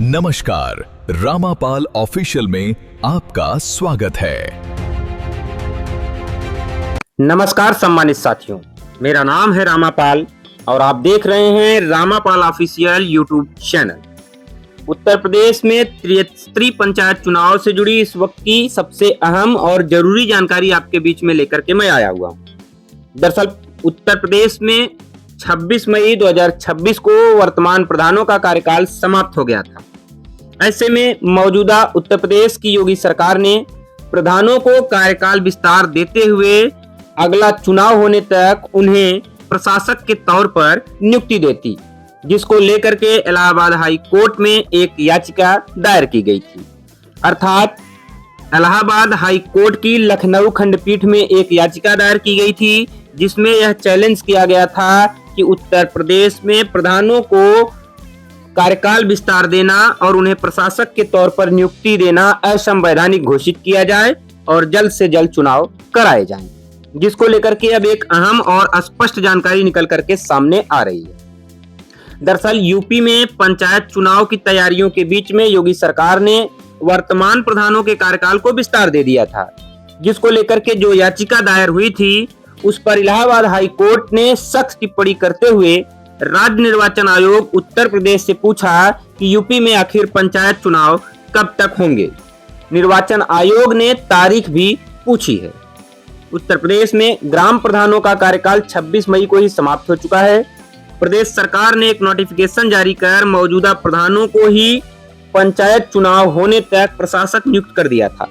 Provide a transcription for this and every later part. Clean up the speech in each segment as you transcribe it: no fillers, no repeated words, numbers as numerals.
नमस्कार, रामापाल ऑफिशियल में आपका स्वागत है। नमस्कार सम्मानित साथियों, मेरा नाम है रामापाल और आप देख रहे हैं रामापाल official YouTube channel. Uttar Pradesh में त्रिस्तरीय पंचायत चुनाव से जुड़ी इस वक्त की सबसे अहम और जरूरी जानकारी आपके बीच में लेकर के मैं आया हुआ हूँ। दरअसल उत्तर प्रदेश में 26 मई 2026 को वर्तमान प्रधानों का कार्यकाल समाप्त हो गया था। ऐसे में मौजूदा उत्तर प्रदेश की योगी सरकार ने प्रधानों को कार्यकाल विस्तार देते हुए अगला चुनाव होने तक उन्हें प्रशासक के तौर पर नियुक्ति देती, जिसको लेकर के इलाहाबाद हाई कोर्ट में एक याचिका दायर की गई थी। अर्थात इलाहाबाद हाई कोर्ट की लखनऊ खंडपीठ में एक याचिका दायर की गई थी, जिसमें यह चैलेंज किया गया था कि उत्तर प्रदेश में प्रधानों को कार्यकाल विस्तार देना और उन्हें प्रशासक के तौर पर नियुक्ति देना असंवैधानिक घोषित किया जाए और जल्द से जल्द चुनाव कराए जाएं, जिसको लेकर के अब एक अहम और स्पष्ट जानकारी निकल करके सामने आ रही है। दरअसल यूपी में पंचायत चुनाव की तैयारियों के बीच में योगी सरकार ने वर्तमान प्रधानों के कार्यकाल को विस्तार दे दिया था, जिसको लेकर के जो याचिका दायर हुई थी उस पर इलाहाबाद हाई कोर्ट ने सख्त टिप्पणी करते हुए राज्य निर्वाचन आयोग उत्तर प्रदेश से पूछा कि यूपी में आखिर पंचायत चुनाव कब तक होंगे। निर्वाचन आयोग ने तारीख भी पूछी है। उत्तर प्रदेश में ग्राम प्रधानों का कार्यकाल 26 मई को ही समाप्त हो चुका है। प्रदेश सरकार ने एक नोटिफिकेशन जारी कर मौजूदा प्रधानों को ही पंचायत चुनाव होने तक प्रशासक नियुक्त कर दिया था।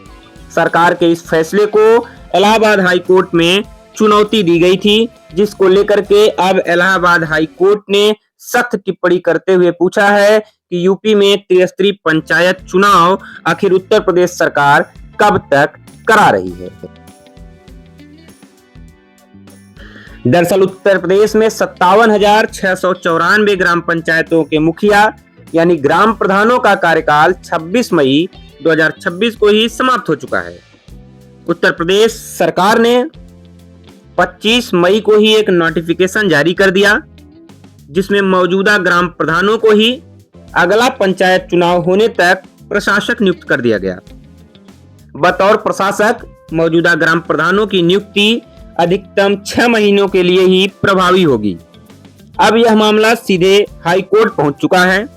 सरकार के इस फैसले को इलाहाबाद हाई कोर्ट में चुनौती दी गई थी, जिसको लेकर के अब इलाहाबाद हाई कोर्ट ने सख्त टिप्पणी करते हुए पूछा है कि यूपी में त्रिस्तरीय पंचायत चुनाव आखिर उत्तर प्रदेश सरकार कब तक करा रही है। दरअसल उत्तर प्रदेश में 57,694 ग्राम पंचायतों के मुखिया यानी ग्राम प्रधानों का कार्यकाल 26 मई 2026 को ही समाप्त हो चुका है। उत्तर प्रदेश सरकार ने 25 मई को ही एक नोटिफिकेशन जारी कर दिया, जिसमें मौजूदा ग्राम प्रधानों को ही अगला पंचायत चुनाव होने तक प्रशासक नियुक्त कर दिया गया। बतौर प्रशासक मौजूदा ग्राम प्रधानों की नियुक्ति अधिकतम 6 महीनों के लिए ही प्रभावी होगी। अब यह मामला सीधे हाई कोर्ट पहुंच चुका है,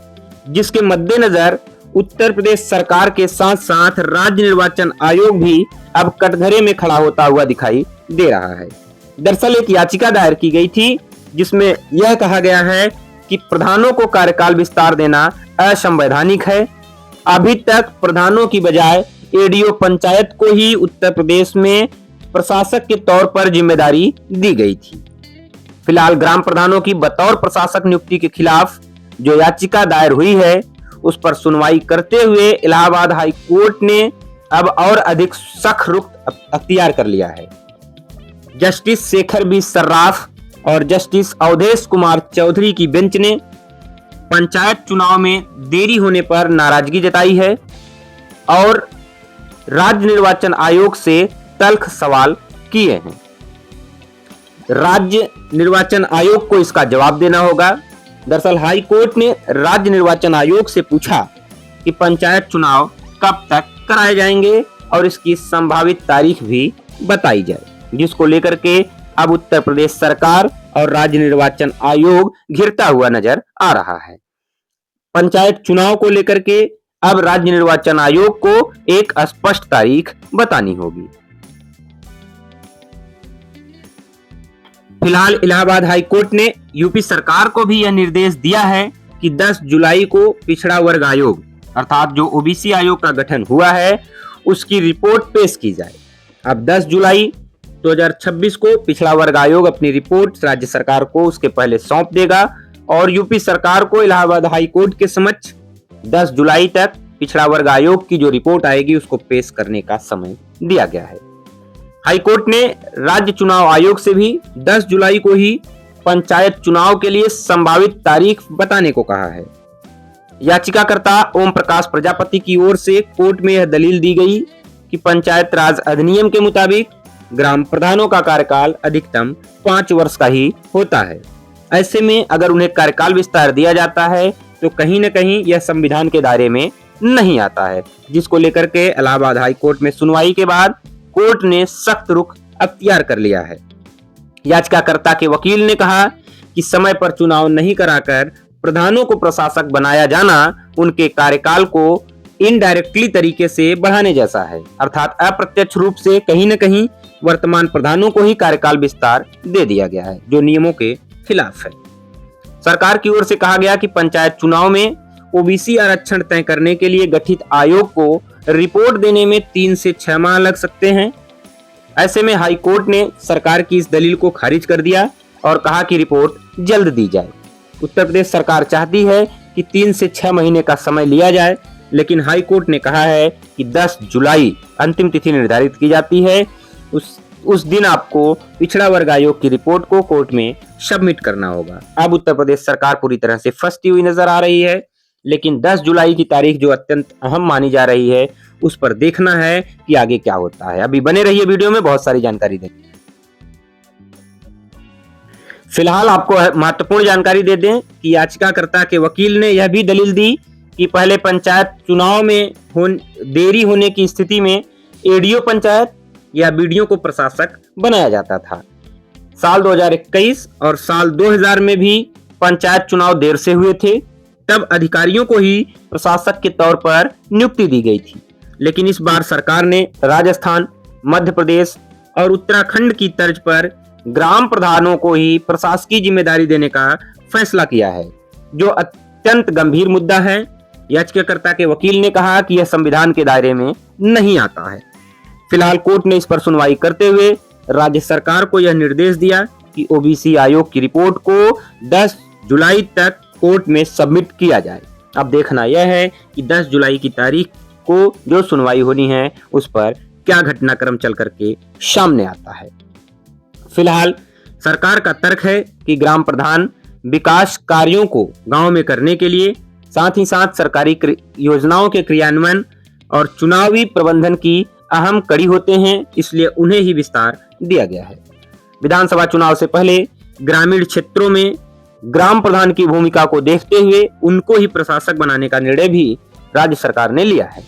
जिसके मद्देनजर उत्तर प्रदेश सरकार के साथ साथ राज्य निर्वाचन आयोग भी अब कटघरे में खड़ा होता हुआ दिखाई दे रहा है। दरअसल एक याचिका दायर की गई थी, जिसमें यह कहा गया है कि प्रधानों को कार्यकाल विस्तार देना असंवैधानिक है। अभी तक प्रधानों की बजाय एडीओ पंचायत को ही उत्तर प्रदेश में प्रशासक के तौर पर जिम्मेदारी दी गई थी। फिलहाल ग्राम प्रधानों की बतौर प्रशासक नियुक्ति के खिलाफ जो याचिका दायर हुई है, उस पर सुनवाई करते हुए इलाहाबाद हाई कोर्ट ने अब और अधिक सख्त रुख अख्तियार कर लिया है। जस्टिस शेखर बी सर्राफ और जस्टिस अवधेश कुमार चौधरी की बेंच ने पंचायत चुनाव में देरी होने पर नाराजगी जताई है और राज्य निर्वाचन आयोग से तल्ख सवाल किए हैं। राज्य निर्वाचन आयोग को इसका जवाब देना होगा। दरअसल हाई कोर्ट ने राज्य निर्वाचन आयोग से पूछा कि पंचायत चुनाव कब तक कराए जाएंगे और इसकी संभावित तारीख भी बताई जाए, जिसको लेकर के अब उत्तर प्रदेश सरकार और राज्य निर्वाचन आयोग घिरता हुआ नजर आ रहा है। पंचायत चुनाव को लेकर के अब राज्य निर्वाचन आयोग को एक स्पष्ट तारीख बतानी होगी। फिलहाल इलाहाबाद हाई कोर्ट ने यूपी सरकार को भी यह निर्देश दिया है कि 10 जुलाई को पिछड़ा वर्ग आयोग अर्थात जो ओबीसी आयोग का गठन हुआ है उसकी रिपोर्ट पेश की जाए। अब 10 जुलाई 2026 को पिछड़ा वर्ग आयोग अपनी रिपोर्ट राज्य सरकार को उसके पहले सौंप देगा और यूपी सरकार को इलाहाबाद हाई कोर्ट के समक्ष 10 जुलाई तक पिछड़ा वर्ग आयोग की जो रिपोर्ट आएगी उसको पेश करने का समय दिया गया है। हाई कोर्ट ने राज्य चुनाव आयोग से भी 10 जुलाई को ही पंचायत चुनाव के लिए संभावित तारीख बताने को कहा है। याचिकाकर्ता ओम प्रकाश प्रजापति की ओर से कोर्ट में यह दलील दी गई कि पंचायत राज अधिनियम के मुताबिक ग्राम प्रधानों का कार्यकाल अधिकतम 5 वर्ष का ही होता है। ऐसे में अगर उन्हें कार्यकाल विस्तार दिया जाता है तो कहीं न कहीं यह संविधान के दायरे में नहीं आता है, जिसको लेकर के इलाहाबाद हाई कोर्ट में सुनवाई के बाद कोर्ट ने सख्त रुख अख्तियार कर लिया है। याचिकाकर्ता के वकील ने कहा कि समय पर चुनाव नहीं कराकर प्रधानों को प्रशासक बनाया जाना उनके कार्यकाल को इनडायरेक्टली तरीके से बढ़ाने जैसा है, अर्थात अप्रत्यक्ष रूप से कहीं न कहीं वर्तमान प्रधानों को ही कार्यकाल विस्तार दे दिया गया है, जो नियमों के खिलाफ है। सरकार की ओर से कहा गया कि पंचायत चुनाव में ओबीसी आरक्षण तय करने के लिए गठित आयोग को रिपोर्ट देने में 3 से 6 माह लग सकते हैं। ऐसे में हाई कोर्ट ने सरकार की इस दलील को खारिज कर दिया और कहा कि रिपोर्ट जल्द दी जाए। उत्तर प्रदेश सरकार चाहती है कि 3 से 6 महीने का समय लिया जाए, लेकिन हाई कोर्ट ने कहा है कि 10 जुलाई अंतिम तिथि निर्धारित की जाती है। उस दिन आपको पिछड़ा वर्ग आयोग की रिपोर्ट को कोर्ट में सबमिट करना होगा। अब उत्तर प्रदेश सरकार पूरी तरह से फंसती हुई नजर आ रही है, लेकिन 10 जुलाई की तारीख जो अत्यंत अहम मानी जा रही है, उस पर देखना है कि आगे क्या होता है। अभी बने रहिए वीडियो में, बहुत सारी जानकारी देंगे। फिलहाल आपको महत्वपूर्ण जानकारी दे दें कि याचिकाकर्ता के वकील ने यह भी दलील दी कि पहले पंचायत चुनाव में देरी होने की स्थिति में एडीओ पंचायत या बीडीओ को प्रशासक बनाया जाता था। साल 2021 और साल 2000 में भी पंचायत चुनाव देर से हुए थे, तब अधिकारियों को ही प्रशासक के तौर पर नियुक्ति दी गई थी। लेकिन इस बार सरकार ने राजस्थान, मध्य प्रदेश और उत्तराखंड की तर्ज पर ग्राम प्रधानों को ही प्रशासकीय जिम्मेदारी देने का फैसला किया है, जो अत्यंत गंभीर मुद्दा है। याचिकाकर्ता के वकील ने कहा कि यह संविधान के दायरे में नहीं आता है। फिलहाल कोर्ट ने इस पर सुनवाई करते हुए राज्य सरकार को यह निर्देश दिया कि ओबीसी आयोग की रिपोर्ट को 10 जुलाई तक कोर्ट में सबमिट किया जाए। अब देखना यह है कि 10 जुलाई की तारीख को जो सुनवाई होनी है, उस पर क्या घटनाक्रम चल करके सामने आता है। फिलहाल सरकार का तर्क है कि ग्राम प्रधान विकास कार्यों को गांव में करने के लिए, साथ ही साथ सरकारी योजनाओं के क्रियान्वयन और चुनावी प्रबंधन की अहम कड़ी होते हैं, इसलिए उन्हें ही विस्तार दिया गया है। विधानसभा चुनाव से पहले ग्रामीण क्षेत्रों में ग्राम प्रधान की भूमिका को देखते हुए उनको ही प्रशासक बनाने का निर्णय भी राज्य सरकार ने लिया है।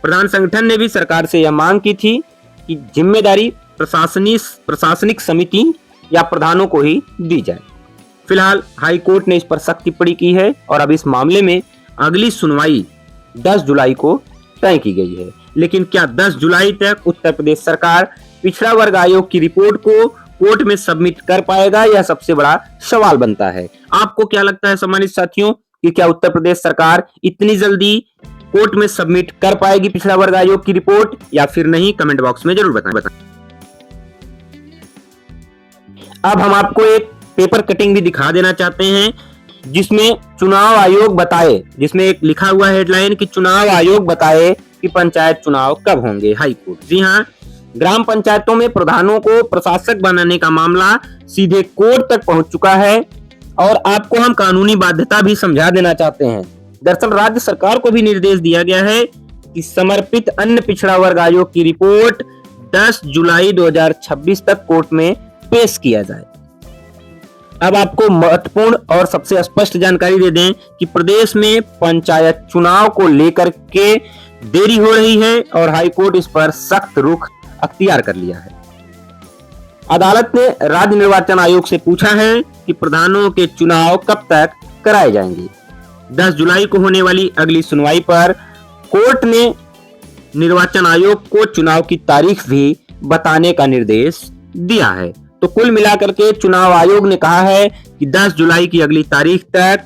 प्रधान संगठन ने भी सरकार से यह मांग की थी कि जिम्मेदारी प्रशासनिक समिति या प्रधानों को ही दी जाए। फिलहाल हाई कोर्ट ने इस पर सख्त टिप्पणी की है और अब इस मामले में अगली सुनवाई 10 जुलाई को तय की गई है। लेकिन क्या 10 जुलाई तक उत्तर प्रदेश सरकार पिछड़ा वर्ग आयोग की रिपोर्ट को कोर्ट में सबमिट कर पाएगा, यह सबसे बड़ा सवाल बनता है। आपको क्या लगता है सम्मानित साथियों कि क्या उत्तर प्रदेश सरकार इतनी जल्दी कोर्ट में सबमिट कर पाएगी पिछड़ा वर्ग आयोग की रिपोर्ट या फिर नहीं? कमेंट बॉक्स में जरूर बताएं। अब हम आपको एक पेपर कटिंग भी दिखा देना चाहते हैं, जिसमें चुनाव आयोग बताए, जिसमें एक लिखा हुआ हेडलाइन कि चुनाव आयोग बताए कि पंचायत चुनाव कब होंगे। हाई कोर्ट, जी हाँ, ग्राम पंचायतों में प्रधानों को प्रशासक बनाने का मामला सीधे कोर्ट तक पहुंच चुका है और आपको हम कानूनी बाध्यता भी समझा देना चाहते हैं। दरअसल राज्य सरकार को भी निर्देश दिया गया है कि समर्पित अन्य पिछड़ा वर्ग आयोग की रिपोर्ट 10 जुलाई 2026 तक कोर्ट में पेश किया जाए। अब आपको महत्वपूर्ण और सबसे स्पष्ट जानकारी दे दें कि प्रदेश में पंचायत चुनाव को लेकर के देरी हो रही है और हाई कोर्ट इस पर सख्त रुख अख्तियार कर लिया है। अदालत ने राज्य निर्वाचन आयोग से पूछा है कि प्रधानों के चुनाव कब तक कराए जाएंगे। 10 जुलाई को होने वाली अगली सुनवाई पर कोर्ट ने निर्वाचन आयोग को चुनाव की तारीख भी बताने का निर्देश दिया है। तो कुल मिलाकर के चुनाव आयोग ने कहा है कि 10 जुलाई की अगली तारीख तक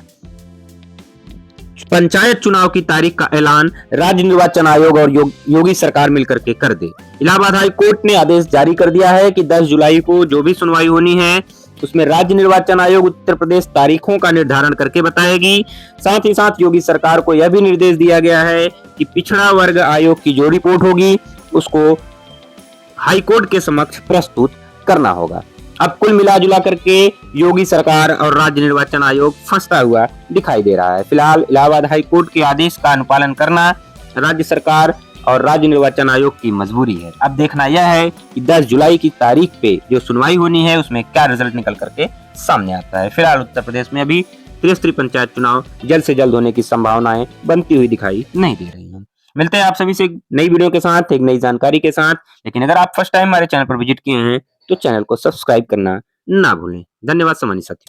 पंचायत चुनाव की तारीख का ऐलान राज्य निर्वाचन आयोग और योगी सरकार मिलकर के कर दे। इलाहाबाद हाई कोर्ट ने आदेश जारी कर दिया है कि 10 जुलाई को जो भी सुनवाई होनी है, उसमें राज्य निर्वाचन आयोग उत्तर प्रदेश तारीखों का निर्धारण करके बताएगी। साथ ही साथ योगी सरकार को यह भी निर्देश दिया गया है कि पिछड़ा वर्ग आयोग की जो रिपोर्ट होगी, उसको हाई कोर्ट के समक्ष प्रस्तुत करना होगा। अब कुल मिला जुला करके योगी सरकार और राज्य निर्वाचन आयोग फंसता हुआ दिखाई दे रहा है। फिलहाल इलाहाबाद हाई कोर्ट के आदेश का अनुपालन करना राज्य सरकार और राज्य निर्वाचन आयोग की मजबूरी है। अब देखना यह है कि 10 जुलाई की तारीख पे जो सुनवाई होनी है, उसमें क्या रिजल्ट निकल करके सामने आता है। फिलहाल उत्तर प्रदेश में अभी त्रिस्तरीय पंचायत चुनाव जल्द से जल्द होने की संभावनाएं बनती हुई दिखाई नहीं दे रही हैं। मिलते हैं आप सभी से एक नई वीडियो के साथ, एक नई जानकारी के साथ। लेकिन अगर आप फर्स्ट टाइम हमारे चैनल पर विजिट किए हैं तो चैनल को सब्सक्राइब करना ना भूलें। धन्यवाद सम्मानित साथियों।